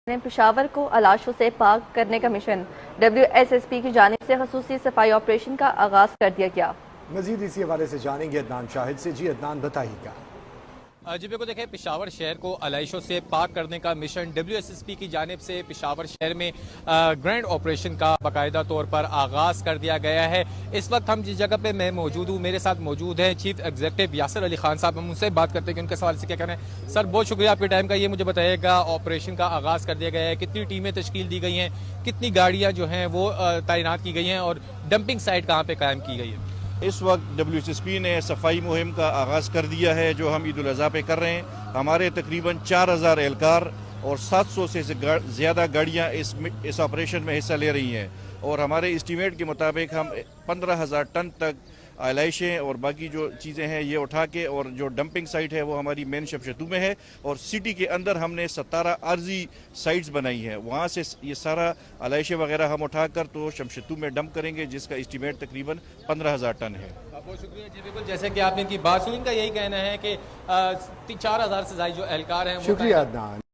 نے پشاور کو علاشوں سے پاک کرنے کا مشن WSSP کی جانب سے خصوصی صفائی آپریشن کا آغاز کر دیا گیا۔ مزید اسی حوالے سے جانیں گے عدنان شاہد سے۔ جی عدنان بتائیے گا۔ جی بالکل، دیکھیں پشاور شہر کو علائشوں سے پاک کرنے کا مشن WSSP کی جانب سے پشاور شہر میں گرینڈ آپریشن کا باقاعدہ طور پر آغاز کر دیا گیا ہے۔ اس وقت ہم جس جگہ پہ میں موجود ہوں، میرے ساتھ موجود ہیں چیف ایگزیکٹو یاسر علی خان صاحب۔ ہم ان سے بات کرتے ہیں کہ ان کے سوال سے کیا کہنا ہے۔ سر بہت شکریہ آپ کے ٹائم کا، یہ مجھے بتائیے گا آپریشن کا آغاز کر دیا گیا ہے، کتنی ٹیمیں تشکیل دی گئی ہیں، کتنی گاڑیاں جو ہیں وہ تعینات کی گئی ہیں اور ڈمپنگ سائٹ کہاں پہ قائم کی گئی ہے؟ اس وقت WSSP نے صفائی مہم کا آغاز کر دیا ہے جو ہم عید الاضحیٰ پہ کر رہے ہیں۔ ہمارے تقریباً 4000 اہلکار اور 700 سے زیادہ گاڑیاں اس آپریشن میں حصہ لے رہی ہیں، اور ہمارے اسٹیمیٹ کے مطابق ہم 15000 ٹن تک علائشیں اور باقی جو چیزیں ہیں یہ اٹھا کے، اور جو ڈمپنگ سائٹ ہے وہ ہماری مین شمشتو میں ہے، اور سٹی کے اندر ہم نے 17 عارضی سائٹس بنائی ہیں، وہاں سے یہ سارا علائشیں وغیرہ ہم اٹھا کر تو شمشتو میں ڈمپ کریں گے، جس کا اسٹیمیٹ تقریباً 15000 ٹن ہے۔ بہت شکریہ جی، بالکل جیسے کہ آپ نے ان کی بات سنی، ان کا یہی کہنا ہے کہ 4000 سے زائد جو اہلکار ہیں وہ شکریہ عدنان۔